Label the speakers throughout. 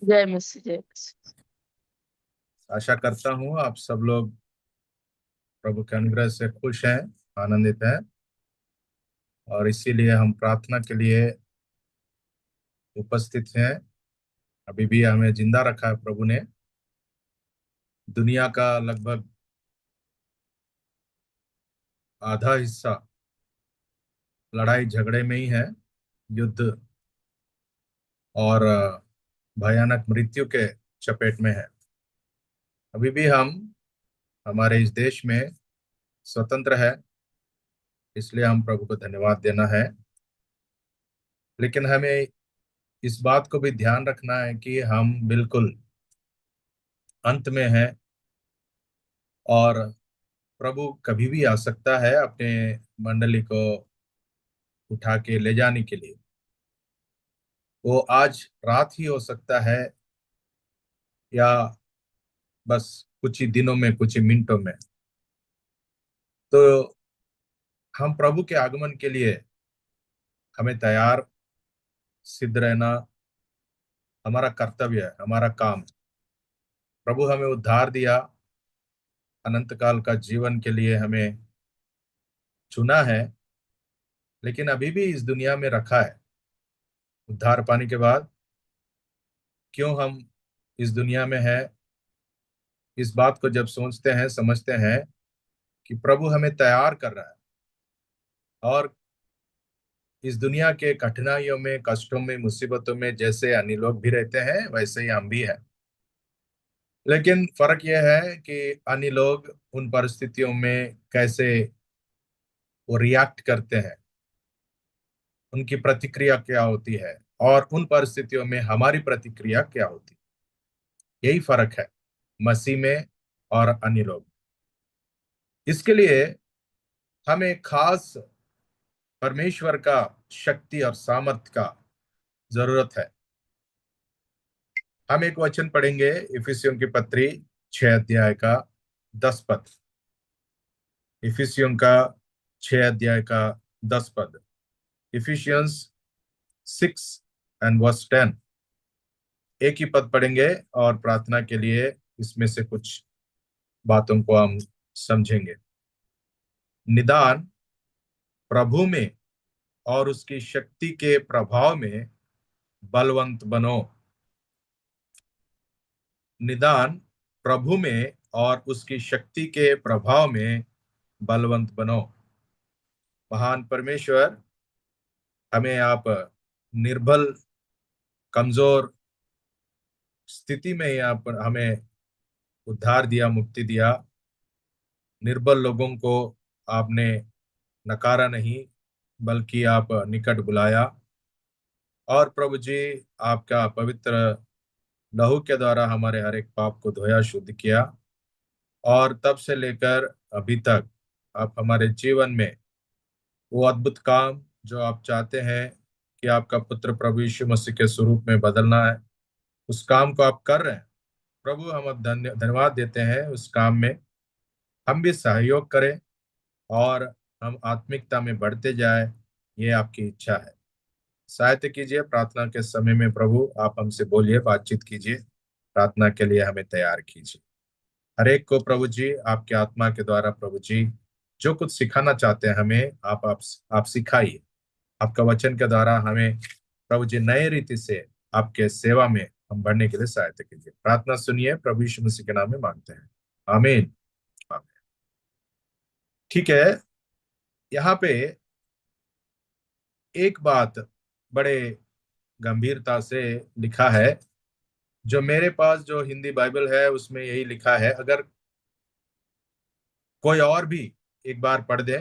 Speaker 1: जय मसीह जय मसीह।
Speaker 2: आशा करता हूँ आप सब लोग प्रभु के अनुग्रह से खुश हैं, आनंदित हैं। और इसीलिए हम प्रार्थना के लिए उपस्थित हैं। अभी भी हमें जिंदा रखा है प्रभु ने। दुनिया का लगभग आधा हिस्सा लड़ाई झगड़े में ही है, युद्ध और भयानक मृत्यु के चपेट में है। अभी भी हम हमारे इस देश में स्वतंत्र है, इसलिए हम प्रभु को धन्यवाद देना है। लेकिन हमें इस बात को भी ध्यान रखना है कि हम बिल्कुल अंत में हैं, और प्रभु कभी भी आ सकता है अपने मंडली को उठा के ले जाने के लिए। वो आज रात ही हो सकता है, या बस कुछ ही दिनों में, कुछ ही मिनटों में। तो हम प्रभु के आगमन के लिए हमें तैयार सिद्ध रहना हमारा कर्तव्य है, हमारा काम है। प्रभु हमें उद्धार दिया, अनंत काल का जीवन के लिए हमें चुना है, लेकिन अभी भी इस दुनिया में रखा है। उद्धार पाने के बाद क्यों हम इस दुनिया में है, इस बात को जब सोचते हैं, समझते हैं कि प्रभु हमें तैयार कर रहा है। और इस दुनिया के कठिनाइयों में, कष्टों में, मुसीबतों में जैसे अन्य लोग भी रहते हैं, वैसे ही हम भी हैं। लेकिन फर्क यह है कि अन्य लोग उन परिस्थितियों में कैसे वो रिएक्ट करते हैं, उनकी प्रतिक्रिया क्या होती है, और उन परिस्थितियों में हमारी प्रतिक्रिया क्या होती है। यही फर्क है मसीह में और अन्य लोग। इसके लिए हमें खास परमेश्वर का शक्ति और सामर्थ का जरूरत है। हम एक वचन पढ़ेंगे, इफिसियों की पत्री 6 अध्याय का 10 पद। इफिसियों का 6 अध्याय का 10 पद। Efficiency 6 and verse 10। एक ही पद पढ़ेंगे और प्रार्थना के लिए इसमें से कुछ बातों को हम समझेंगे। निदान प्रभु में और उसकी शक्ति के प्रभाव में बलवंत बनो। निदान प्रभु में और उसकी शक्ति के प्रभाव में बलवंत बनो। महान परमेश्वर, हमें आप निर्बल, कमजोर स्थिति में ही आप हमें उद्धार दिया, मुक्ति दिया। निर्बल लोगों को आपने नकारा नहीं, बल्कि आप निकट बुलाया। और प्रभु जी, आपका पवित्र लहू के द्वारा हमारे हर एक पाप को धोया, शुद्ध किया। और तब से लेकर अभी तक आप हमारे जीवन में वो अद्भुत काम जो आप चाहते हैं कि आपका पुत्र प्रभु यीशु मसीह के स्वरूप में बदलना है, उस काम को आप कर रहे हैं। प्रभु, हम अब धन्यवाद देते हैं। उस काम में हम भी सहयोग करें और हम आत्मिकता में बढ़ते जाए, ये आपकी इच्छा है। सहायता कीजिए प्रार्थना के समय में प्रभु, आप हमसे बोलिए, बातचीत कीजिए। प्रार्थना के लिए हमें तैयार कीजिए। हर एक को प्रभु जी आपके आत्मा के द्वारा प्रभु जी जो कुछ सिखाना चाहते हैं हमें, आप सिखाइए। आपका वचन के द्वारा हमें प्रभु जी नए रीति से आपके सेवा में हम बढ़ने के लिए सहायता कीजिए। प्रार्थना सुनिए, प्रभु यीशु मसीह के नाम में मांगते हैं, आमीन। आमीन। ठीक है। यहाँ पे एक बात बड़े गंभीरता से लिखा है। जो मेरे पास जो हिंदी बाइबल है उसमें यही लिखा है। अगर कोई और भी एक बार पढ़ दे,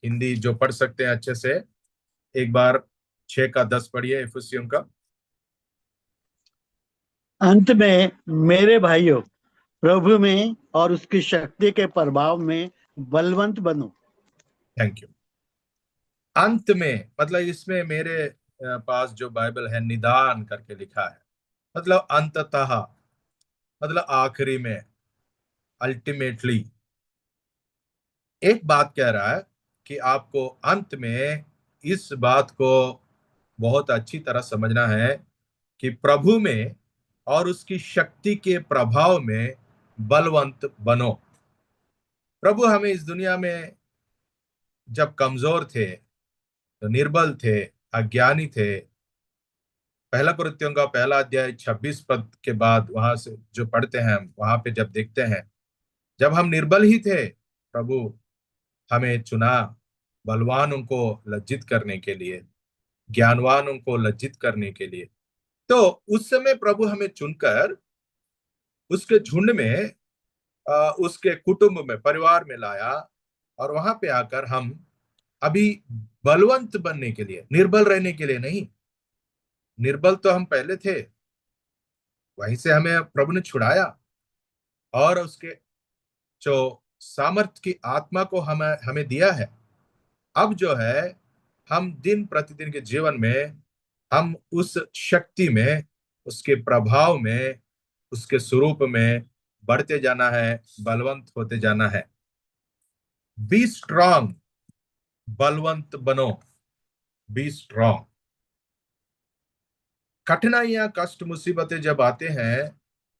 Speaker 2: हिंदी जो पढ़ सकते हैं अच्छे से, एक बार 6 का 10 पढ़िए, इफिसियों का।
Speaker 3: अंत में मेरे भाइयों, प्रभु में और उसकी शक्ति के प्रभाव में बलवंत बनो।
Speaker 2: Thank you. अंत में मतलब इसमें मेरे पास जो बाइबल है निदान करके लिखा है, मतलब अंततः, मतलब आखिरी में, अल्टीमेटली। एक बात कह रहा है कि आपको अंत में इस बात को बहुत अच्छी तरह समझना है कि प्रभु में और उसकी शक्ति के प्रभाव में बलवंत बनो। प्रभु हमें इस दुनिया में जब कमजोर थे, तो निर्बल थे, अज्ञानी थे, पहला कुरिन्थियों का पहला अध्याय 26 पद के बाद वहां से जो पढ़ते हैं हम, वहां पे जब देखते हैं, जब हम निर्बल ही थे, प्रभु हमें चुना बलवानों को लज्जित करने के लिए, ज्ञानवानों को लज्जित करने के लिए। तो उस समय प्रभु हमें चुनकर उसके झुंड में, उसके कुटुंब में, परिवार में लाया, और वहां पे आकर हम अभी बलवंत बनने के लिए, निर्बल रहने के लिए नहीं। निर्बल तो हम पहले थे, वहीं से हमें प्रभु ने छुड़ाया, और उसके जो सामर्थ की आत्मा को हमें हमें दिया है। अब जो है, हम दिन प्रतिदिन के जीवन में हम उस शक्ति में, उसके प्रभाव में, उसके स्वरूप में बढ़ते जाना है, बलवंत होते जाना है। बी स्ट्रांग, बलवंत बनो, बी स्ट्रांग। कठिनाइयां, कष्ट, मुसीबतें जब आते हैं,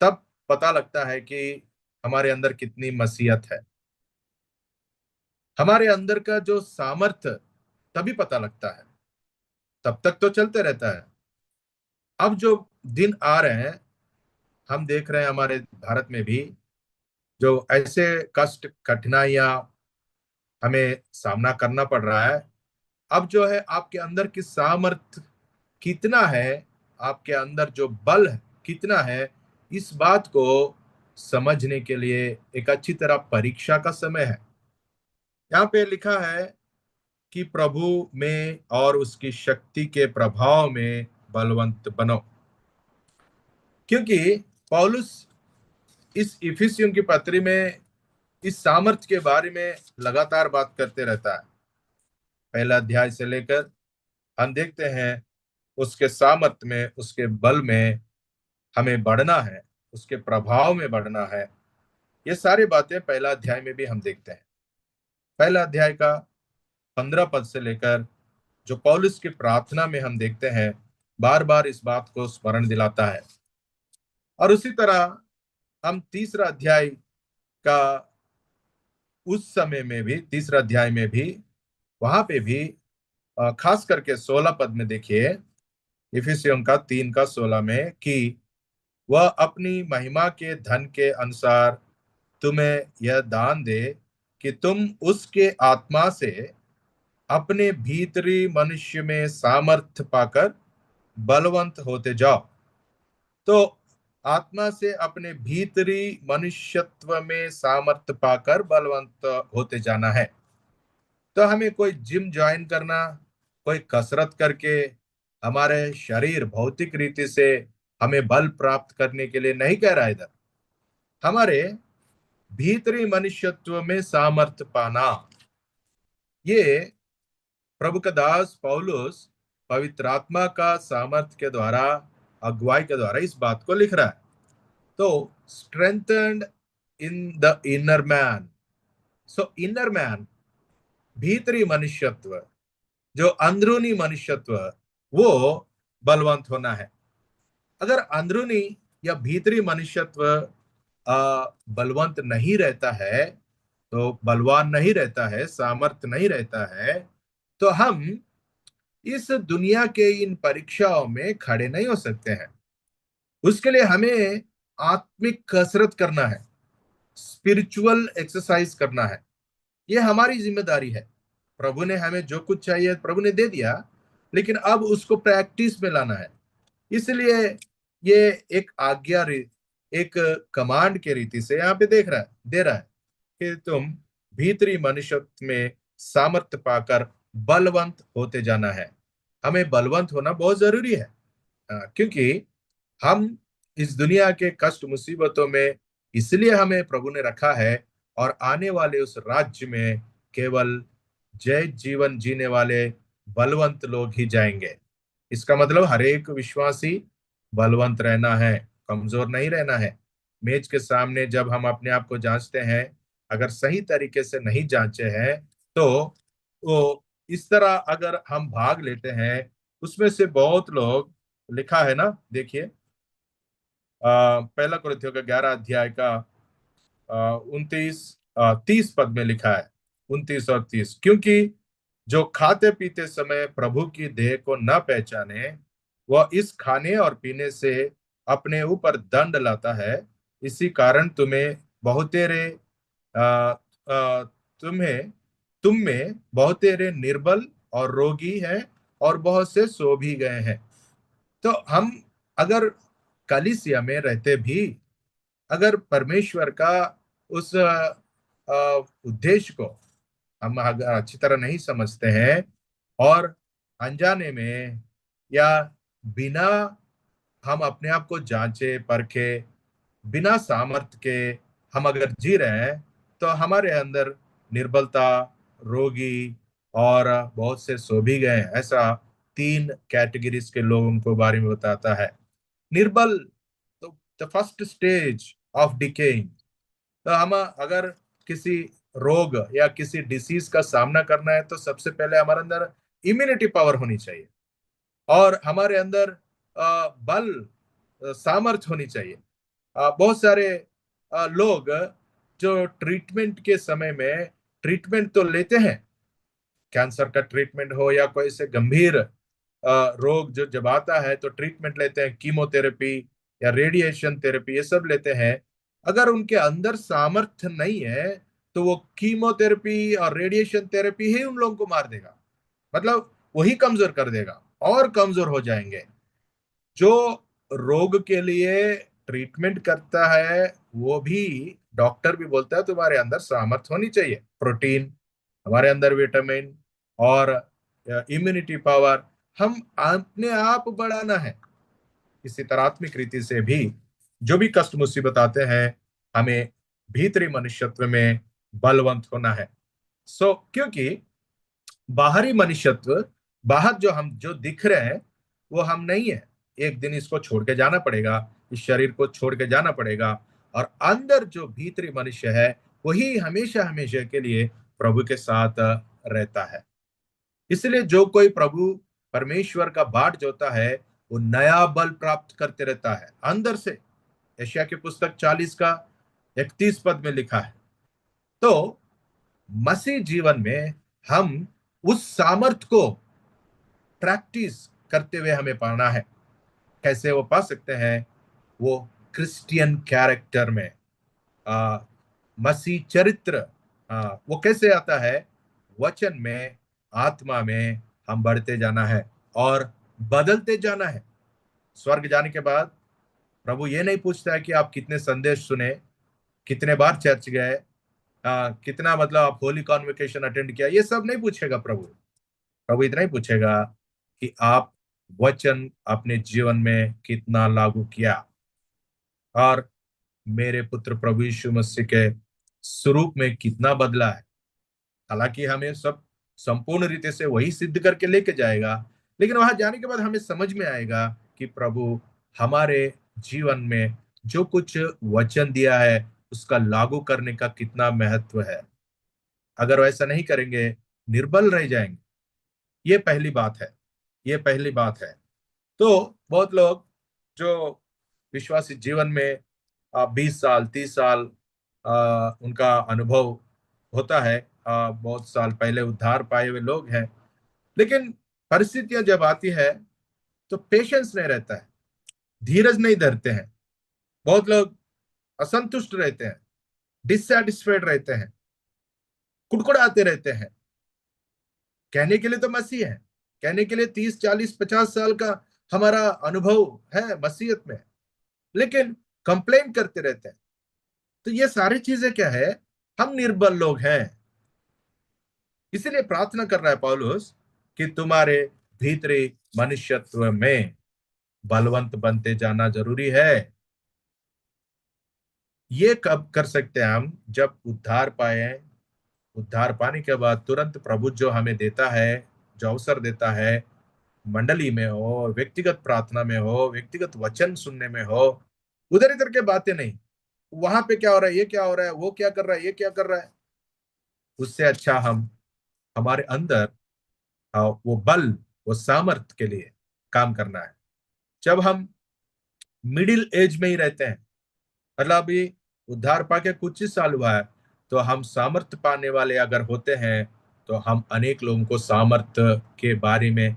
Speaker 2: तब पता लगता है कि हमारे अंदर कितनी मसीहत है, हमारे अंदर का जो सामर्थ्य, तभी पता लगता है। तब तक तो चलते रहता है। अब जो दिन आ रहे हैं, हम देख रहे हैं हमारे भारत में भी जो ऐसे कष्ट, कठिनाइयां हमें सामना करना पड़ रहा है। अब जो है, आपके अंदर की सामर्थ कितना है, आपके अंदर जो बल कितना है, इस बात को समझने के लिए एक अच्छी तरह परीक्षा का समय है। यहाँ पे लिखा है कि प्रभु में और उसकी शक्ति के प्रभाव में बलवंत बनो। क्योंकि पौलुस इस इफिसियों की पत्री में इस सामर्थ्य के बारे में लगातार बात करते रहता है। पहला अध्याय से लेकर हम देखते हैं उसके सामर्थ्य में, उसके बल में हमें बढ़ना है, उसके प्रभाव में बढ़ना है। ये सारी बातें पहला अध्याय में भी हम देखते हैं। पहला अध्याय का 15 पद से लेकर जो पौलुस की प्रार्थना में हम देखते हैं, बार बार इस बात को स्मरण दिलाता है। और उसी तरह हम तीसरा अध्याय का, उस समय में भी, तीसरा अध्याय में भी, वहां पे भी खास करके 16 पद में देखिए, इफिसियों का 3 का 16 में, कि वह अपनी महिमा के धन के अनुसार तुम्हें यह दान दे कि तुम उसके आत्मा से अपने भीतरी मनुष्य में सामर्थ्य पाकर बलवंत होते जाओ। तो आत्मा से अपने भीतरी मनुष्यत्व में सामर्थ्य पाकर बलवंत होते जाना है। तो हमें कोई जिम ज्वाइन करना, कोई कसरत करके हमारे शरीर भौतिक रीति से हमें बल प्राप्त करने के लिए नहीं कह रहा है। इधर हमारे भीतरी मनुष्यत्व में सामर्थ्य पाना, ये प्रभु का दास पौलुस पवित्र आत्मा का सामर्थ्य के द्वारा, अगुवाई के द्वारा इस बात को लिख रहा है। तो strengthened in the inner man. So inner man, भीतरी मनुष्यत्व, जो अंदरूनी मनुष्यत्व, वो बलवंत होना है। अगर अंदरूनी या भीतरी मनुष्यत्व बलवंत नहीं रहता है, तो बलवान नहीं रहता है, सामर्थ्य नहीं रहता है, तो हम इस दुनिया के इन परीक्षाओं में खड़े नहीं हो सकते हैं। उसके लिए हमें आत्मिक कसरत करना है, स्पिरिचुअल एक्सरसाइज करना है। ये हमारी जिम्मेदारी है। प्रभु ने हमें जो कुछ चाहिए प्रभु ने दे दिया, लेकिन अब उसको प्रैक्टिस में लाना है। इसलिए ये एक एक कमांड के रीति से यहाँ पे दे रहा है कि तुम भीतरी मनुष्यत्व में सामर्थ्य पाकर बलवंत होते जाना है। हमें बलवंत होना बहुत जरूरी है, क्योंकि हम इस दुनिया के कष्ट मुसीबतों में, इसलिए हमें प्रभु ने रखा है, और आने वाले उस राज्य में केवल जय जीवन जीने वाले बलवंत लोग ही जाएंगे। इसका मतलब हर एक विश्वासी बलवंत रहना है, कमजोर नहीं रहना है। मेज के सामने जब हम अपने आप को जांचते हैं, अगर सही तरीके से नहीं जांचे हैं, तो वो इस तरह अगर हम भाग लेते हैं, उसमें से बहुत लोग, लिखा है ना, देखिए पहला कुरिन्थियों का 11 अध्याय का 30 पद में लिखा है, 29 और 30, क्योंकि जो खाते पीते समय प्रभु की देह को न पहचाने, वह इस खाने और पीने से अपने ऊपर दंड लाता है। इसी कारण बहुतेरे अ, अ, तुम्हें तुम में बहुतेरे निर्बल और रोगी हैं, और बहुत से सो भी गए हैं। तो हम अगर कलीसिया में रहते भी, अगर परमेश्वर का उस उद्देश्य को हम अगर अच्छी तरह नहीं समझते हैं, और अनजाने में या बिना हम अपने आप को जांचे परखे, बिना सामर्थ्य के हम अगर जी रहे हैं, तो हमारे अंदर निर्बलता, रोगी और बहुत से सो भी गए हैं। ऐसा 3 कैटेगरीज के लोगों को बारे में बताता है। निर्बल, तो the first stage of decaying. तो हम अगर किसी रोग या किसी डिसीज का सामना करना है, तो सबसे पहले हमारे अंदर इम्यूनिटी पावर होनी चाहिए, और हमारे अंदर बल, सामर्थ्य होनी चाहिए। बहुत सारे लोग जो ट्रीटमेंट के समय में ट्रीटमेंट तो लेते हैं, कैंसर का ट्रीटमेंट हो या कोई से गंभीर रोग जो जब आता है तो ट्रीटमेंट लेते हैं, कीमोथेरेपी या रेडिएशन थेरेपी, ये सब लेते हैं। अगर उनके अंदर सामर्थ्य नहीं है, तो वो कीमोथेरेपी और रेडिएशन थेरेपी ही उन लोगों को मार देगा, मतलब वही कमजोर कर देगा, और कमजोर हो जाएंगे। जो रोग के लिए ट्रीटमेंट करता है, वो भी डॉक्टर भी बोलता है तुम्हारे अंदर सामर्थ्य होनी चाहिए, प्रोटीन, हमारे अंदर विटामिन और इम्यूनिटी पावर हम अपने आप बढ़ाना है। इसी तरह आत्मिक रीति से भी जो भी कष्ट मुसीबत आते हैं, हमें भीतरी मनुष्यत्व में बलवंत होना है। क्योंकि बाहरी मनुष्यत्व, बाहर जो हम जो दिख रहे हैं, वो हम नहीं है। एक दिन इसको छोड़ के जाना पड़ेगा, इस शरीर को छोड़ के जाना पड़ेगा, और अंदर जो भीतरी मनुष्य है, वही हमेशा हमेशा के लिए प्रभु के साथ रहता है। इसलिए जो कोई प्रभु परमेश्वर का बाट जोता है, वो नया बल प्राप्त करते रहता है अंदर से। यशायाह की पुस्तक 40 का 31 पद में लिखा है। तो मसीह जीवन में हम उस सामर्थ को प्रैक्टिस करते हुए हमें पाना है। कैसे वो पा सकते हैं? वो क्रिश्चियन कैरेक्टर में, आ, मसीह चरित्र, वो कैसे आता है? वचन में, आत्मा में हम बढ़ते जाना है और बदलते जाना है। स्वर्ग जाने के बाद प्रभु ये नहीं पूछता है कि आप कितने संदेश सुने, कितने बार चर्च गए, कितना मतलब आप होली कॉन्वोकेशन अटेंड किया, ये सब नहीं पूछेगा प्रभु। प्रभु इतना ही पूछेगा कि आप वचन अपने जीवन में कितना लागू किया, और मेरे पुत्र प्रभु यीशु मसीह के स्वरूप में कितना बदला है। हालांकि हमें सब संपूर्ण रीति से वही सिद्ध करके लेके जाएगा, लेकिन वहां जाने के बाद हमें समझ में आएगा कि प्रभु हमारे जीवन में जो कुछ वचन दिया है, उसका लागू करने का कितना महत्व है। अगर वैसा नहीं करेंगे, निर्बल रह जाएंगे। ये पहली बात है, ये पहली बात है। तो बहुत लोग जो विश्वासी जीवन में 20 साल 30 साल उनका अनुभव होता है, बहुत साल पहले उद्धार पाए हुए लोग हैं, लेकिन परिस्थितियां जब आती है तो पेशेंस नहीं रहता है, धीरज नहीं धरते हैं। बहुत लोग असंतुष्ट रहते हैं, डिससेटिस्फाइड रहते हैं, कुड़कुड़ाते रहते हैं। कहने के लिए तो मसीह है, कहने के लिए 30 40 50 साल का हमारा अनुभव है मसीहत में, लेकिन कंप्लेन करते रहते हैं। तो ये सारी चीजें क्या है? हम निर्बल लोग हैं। इसीलिए प्रार्थना कर रहा है पौलुस कि तुम्हारे भीतरी मनुष्यत्व में बलवंत बनते जाना जरूरी है। ये कब कर सकते हैं हम? जब उद्धार पाए। उद्धार पाने के बाद तुरंत प्रभु जो हमें देता है, जो अवसर देता है, मंडली में हो, व्यक्तिगत प्रार्थना में हो, व्यक्तिगत वचन सुनने में हो, उधर इधर के बातें नहीं, वहां पे क्या हो रहा है, ये क्या हो रहा है, वो क्या कर रहा है, ये क्या कर रहा है, उससे अच्छा हम हमारे अंदर वो बल, वो सामर्थ के लिए काम करना है। जब हम मिडिल एज में ही रहते हैं। मतलब अभी उद्धार पाके कुछ ही साल हुआ है, तो हम सामर्थ्य पाने वाले अगर होते हैं तो हम अनेक लोगों को सामर्थ्य के बारे में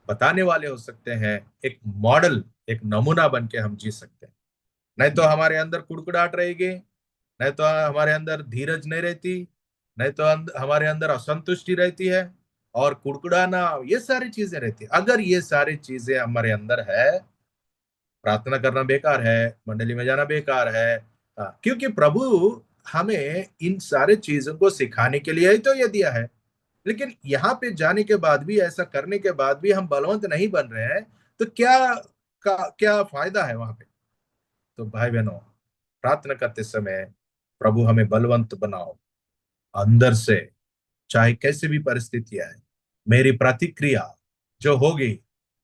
Speaker 2: बताने वाले हो सकते हैं। एक मॉडल, एक नमूना बन के हम जी सकते हैं। नहीं तो हमारे अंदर कुड़कुड़ाहट रहेगी, नहीं तो हमारे अंदर धीरज नहीं रहती, नहीं तो हमारे अंदर असंतुष्टि रहती है, और कुड़कुड़ाना, ये सारी चीजें रहती है। अगर ये सारी चीजें हमारे अंदर है, प्रार्थना करना बेकार है, मंडली में जाना बेकार है। क्योंकि प्रभु हमें इन सारे चीजों को सिखाने के लिए ही तो ये दिया है। लेकिन यहाँ पे जाने के बाद भी, ऐसा करने के बाद भी हम बलवंत नहीं बन रहे हैं, तो क्या फायदा है वहां पे? तो भाई बहनों, प्रार्थना करते समय प्रभु हमें बलवंत बनाओ अंदर से। चाहे कैसी भी परिस्थितियां है, मेरी प्रतिक्रिया जो होगी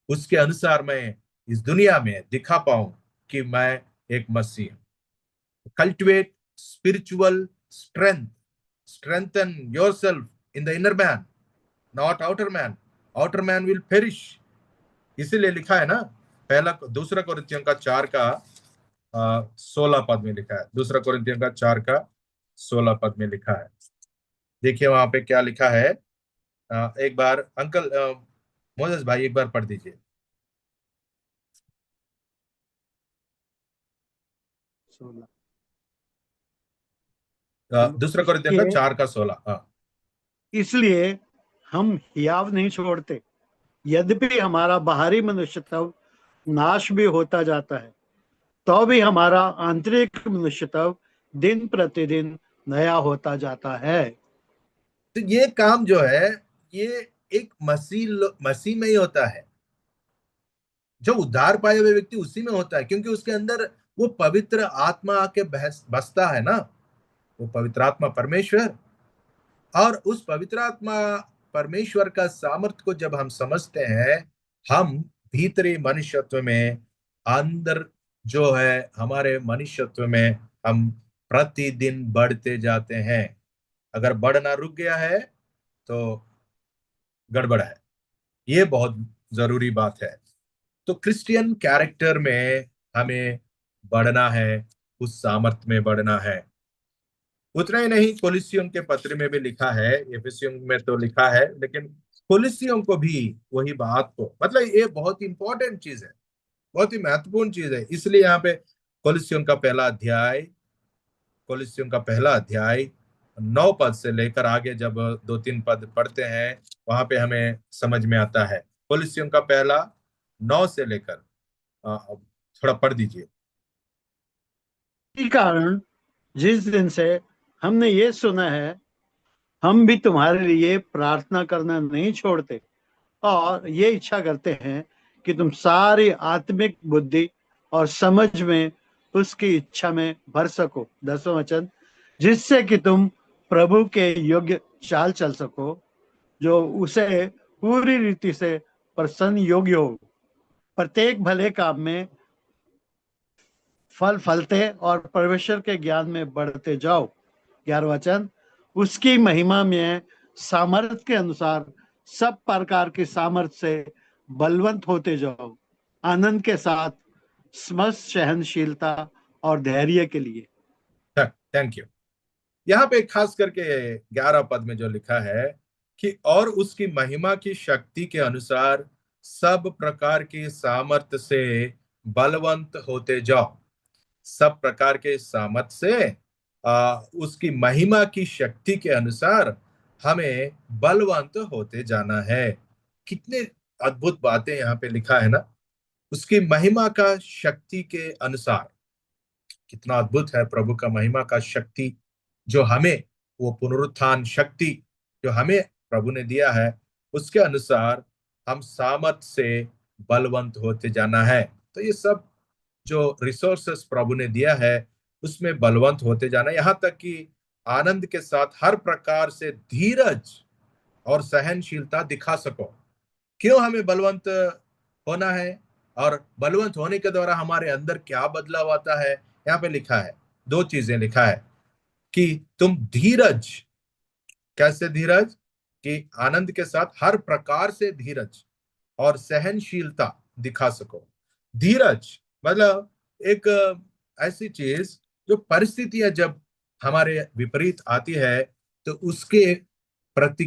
Speaker 2: उसके अनुसार मैं इस दुनिया में दिखा पाऊं कि मैं एक मसीह हूं। Cultivate spiritual strength, strengthen yourself in the inner man, not outer man. Outer man will perish। इसीलिए लिखा है ना, पहला दूसरा कोरिन्थियों का 4 का 16 पद में लिखा है। दूसरा कोरिन्थियों का 4 का 16 पद में लिखा है। देखिए वहां पे क्या लिखा है। एक बार अंकल मोजेस भाई एक बार पढ़ दीजिए।
Speaker 3: 16।
Speaker 2: दूसरा कोरिन्थियों का
Speaker 3: इसलिए
Speaker 2: 4 का 16। हाँ।
Speaker 3: इसलिए हम हियाव नहीं छोड़ते, यद्यपि हमारा बाहरी मनुष्यत्व नाश भी होता जाता है, तो भी हमारा आंतरिक मनुष्यत्व दिन प्रतिदिन नया होता जाता है।
Speaker 2: तो ये काम जो है, ये एक मसीह में ही होता है। जो उद्धार पाए हुए व्यक्ति उसी में होता है, क्योंकि उसके अंदर वो पवित्र आत्मा आके बसता है ना। वो पवित्र आत्मा परमेश्वर, और उस पवित्र आत्मा परमेश्वर का सामर्थ्य को जब हम समझते हैं, हम भीतरी मनुष्यत्व में, अंदर जो है हमारे मनुष्यत्व में, हम प्रतिदिन बढ़ते जाते हैं। अगर बढ़ना रुक गया है तो गड़बड़ है। ये बहुत जरूरी बात है। तो क्रिश्चियन कैरेक्टर में हमें बढ़ना है, उस सामर्थ्य में बढ़ना है। उतना ही नहीं, कोलिसियों के पत्र में भी लिखा है, एफेसियों में तो लिखा है, लेकिन कोलिसियों को भी वही बात को, मतलब ये बहुत इंपॉर्टेंट चीज है, बहुत ही महत्वपूर्ण चीज है। इसलिए यहाँ पे कोलिसियों का पहला अध्याय, कोलिसियों का पहला अध्याय 9 पद से लेकर आगे जब 2-3 पद पढ़ते हैं, वहां पे हमें समझ में आता है। कोलिसियों का पहला 9 से लेकर थोड़ा पढ़ दीजिए।
Speaker 3: इसी कारण जिस दिन से हमने ये सुना है, हम भी तुम्हारे लिए प्रार्थना करना नहीं छोड़ते और ये इच्छा करते हैं कि तुम सारी आत्मिक बुद्धि और समझ में उसकी इच्छा में भर सको। 10वां वचन, जिससे कि तुम प्रभु के योग्य चाल चल सको, जो उसे पूरी रीति से प्रसन्न योग्य हो, प्रत्येक भले काम में फल फलते और परमेश्वर के ज्ञान में बढ़ते जाओ। 11वां वचन, उसकी महिमा में सामर्थ के अनुसार सब प्रकार की सामर्थ से बलवंत होते जाओ, आनंद के साथ समस्त सहनशीलता और धैर्य के लिए।
Speaker 2: Thank you. यहाँ पे खास करके 11 पद में जो लिखा है कि और उसकी महिमा की शक्ति के अनुसार सब प्रकार की सामर्थ्य से बलवंत होते जाओ। सब प्रकार के सामर्थ्य से, उसकी महिमा की शक्ति के अनुसार हमें बलवंत होते जाना है। कितने अद्भुत बातें यहाँ पे लिखा है ना। उसकी महिमा का शक्ति के अनुसार, कितना अद्भुत है प्रभु का महिमा का शक्ति जो हमें, वो पुनरुत्थान शक्ति जो हमें प्रभु ने दिया है, उसके अनुसार हम सामर्थ से बलवंत होते जाना है। तो ये सब जो रिसोर्सेस प्रभु ने दिया है, उसमें बलवंत होते जाना, यहाँ तक कि आनंद के साथ हर प्रकार से धीरज और सहनशीलता दिखा सको। क्यों हमें बलवंत होना है, और बलवंत होने के द्वारा हमारे अंदर क्या बदलाव आता है? यहाँ पे लिखा है, 2 चीजें लिखा है कि तुम धीरज, कैसे धीरज? कि आनंद के साथ हर प्रकार से धीरज और सहनशीलता दिखा सको। धीरज मतलब एक ऐसी चीज जो परिस्थितियां जब हमारे विपरीत आती है तो उसके प्रति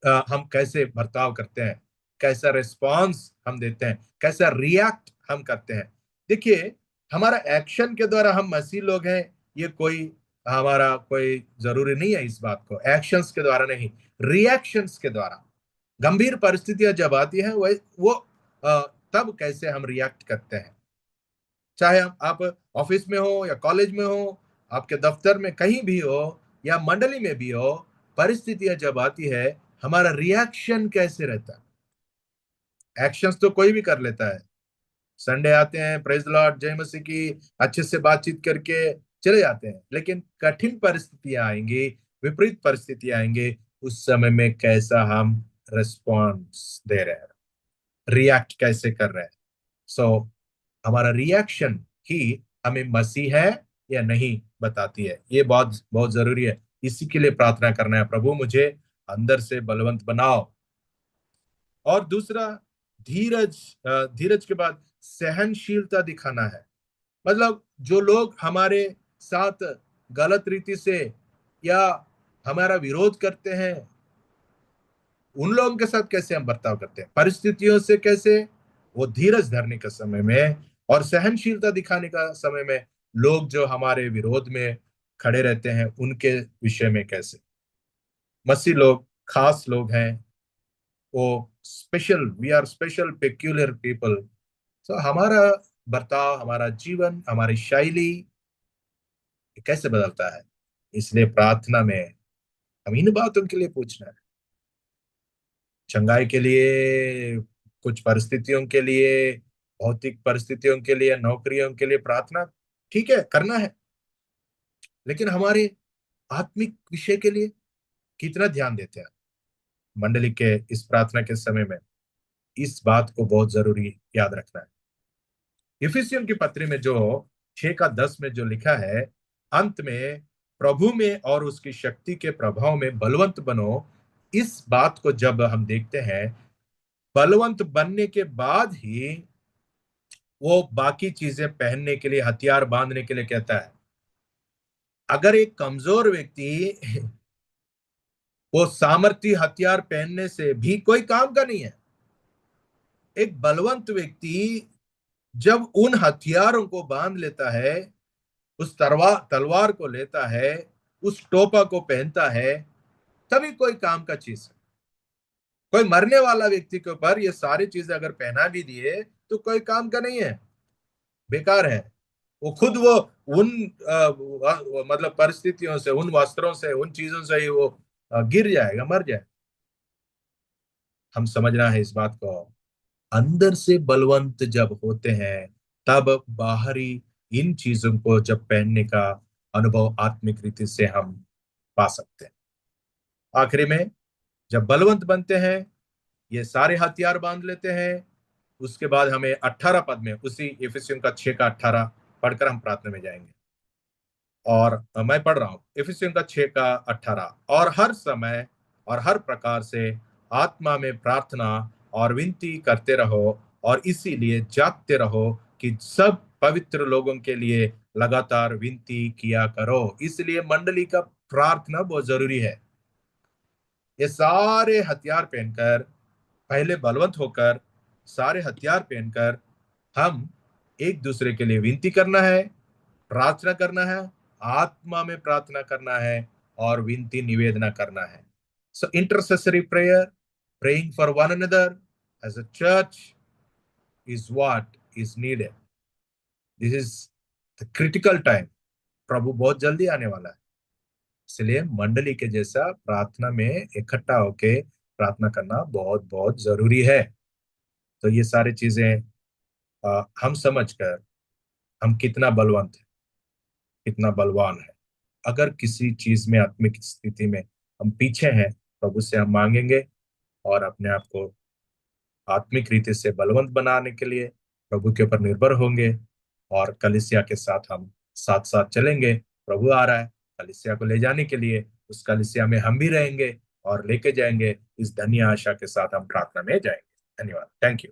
Speaker 2: हम कैसे बर्ताव करते हैं, कैसा रिस्पांस हम देते हैं, कैसा रिएक्ट हम करते हैं। देखिए, हमारा एक्शन के द्वारा हम मसीह लोग हैं, ये कोई हमारा कोई जरूरी नहीं है। इस बात को एक्शंस के द्वारा नहीं, रिएक्शंस के द्वारा गंभीर परिस्थितियां जब आती हैं वो अ, तब कैसे हम रिएक्ट करते हैं। चाहे आप ऑफिस में हो या कॉलेज में हो, आपके दफ्तर में कहीं भी हो या मंडली में भी हो, परिस्थितियां जब आती है हमारा रिएक्शन कैसे रहता है। एक्शंस तो कोई भी कर लेता है। संडे आते हैं, प्रेज लॉर्ड, जय मसीह की, अच्छे से बातचीत करके चले जाते हैं। लेकिन कठिन परिस्थितियां आएंगी, विपरीत परिस्थितियां आएंगी, उस समय में कैसा हम रिस्पॉन्स दे रहे हैं, रिएक्ट कैसे कर रहे हैं। सो हमारा रिएक्शन ही हमें मसीह है या नहीं बताती है। ये बहुत बहुत जरूरी है। इसी के लिए प्रार्थना करना है, प्रभु मुझे अंदर से बलवंत बनाओ। और दूसरा, धीरज। धीरज के बाद सहनशीलता दिखाना है। मतलब जो लोग हमारे साथ गलत रीति से या हमारा विरोध करते हैं, उन लोगों के साथ कैसे हम बर्ताव करते हैं, परिस्थितियों से कैसे वो धीरज धरने के समय में और सहनशीलता दिखाने का समय में, लोग जो हमारे विरोध में खड़े रहते हैं उनके विषय में कैसे। मसीह लोग खास लोग हैं, वो special, we are special peculiar people. तो हमारा बर्ताव, हमारा जीवन, हमारी शैली कैसे बदलता है। इसलिए प्रार्थना में हम इन बातों के लिए पूछना है। चंगाई के लिए, कुछ परिस्थितियों के लिए, भौतिक परिस्थितियों के लिए, नौकरियों के लिए प्रार्थना ठीक है करना है, लेकिन हमारे आत्मिक विषय के लिए कितना ध्यान देते हैं मंडली के इस प्रार्थना के समय में। इस बात को बहुत जरूरी याद रखना है। इफिसियों की पत्री में जो 6 का 10 में जो लिखा है, अंत में प्रभु में और उसकी शक्ति के प्रभाव में बलवंत बनो। इस बात को जब हम देखते हैं, बलवंत बनने के बाद ही वो बाकी चीजें पहनने के लिए, हथियार बांधने के लिए कहता है। अगर एक कमजोर व्यक्ति वो सामर्थ्य हथियार पहनने से भी कोई काम का नहीं है, एक बलवंत व्यक्ति जब उन हथियारों को बांध लेता है, उस तलवार को लेता है, उस टोपा को पहनता है, तभी कोई काम का चीज है। कोई मरने वाला व्यक्ति के ऊपर ये सारी चीजें अगर पहना भी दिए तो कोई काम का नहीं है, बेकार है। वो खुद वो उन मतलब परिस्थितियों से, उन वस्त्रों से, उन चीजों से ही वो गिर जाएगा, मर जाए। हम समझना है इस बात को। अंदर से बलवंत जब होते हैं, तब बाहरी इन चीजों को जब पहनने का अनुभव आत्मिक रीति से हम पा सकते हैं। आखिरी में जब बलवंत बनते हैं, ये सारे हथियार बांध लेते हैं, उसके बाद हमें 18 पद में, उसी इफिसियों का 6 का 18 पढ़कर हम प्रार्थना में जाएंगे। और मैं पढ़ रहा हूं इफिसियों का 6 का 18। और हर समय और हर प्रकार से आत्मा में प्रार्थना और विनती करते रहो, और इसीलिए जागते रहो कि सब पवित्र लोगों के लिए लगातार विनती किया करो। इसलिए मंडली का प्रार्थना बहुत जरूरी है। ये सारे हथियार पहनकर, पहले बलवंत होकर, सारे हथियार पहनकर हम एक दूसरे के लिए विनती करना है, प्रार्थना करना है, आत्मा में प्रार्थना करना है और विनती निवेदना करना है। So intercessory prayer, praying for one another as a church is what is needed. This is the critical time. प्रभु बहुत जल्दी आने वाला है। इसलिए मंडली के जैसा प्रार्थना में इकट्ठा होके प्रार्थना करना बहुत बहुत जरूरी है। तो ये सारी चीजें हम समझकर, हम कितना बलवंत है, कितना बलवान है। अगर किसी चीज में, आत्मिक स्थिति में हम पीछे हैं, प्रभु से हम मांगेंगे और अपने आप को आत्मिक रीति से बलवंत बनाने के लिए प्रभु के ऊपर निर्भर होंगे, और कलीसिया के साथ हम साथ साथ चलेंगे। प्रभु आ रहा है कलीसिया को ले जाने के लिए, उस कलीसिया में हम भी रहेंगे और लेके जाएंगे। इस धन्य आशा के साथ हम प्रार्थना में जाएंगे। धन्यवाद। Thank you.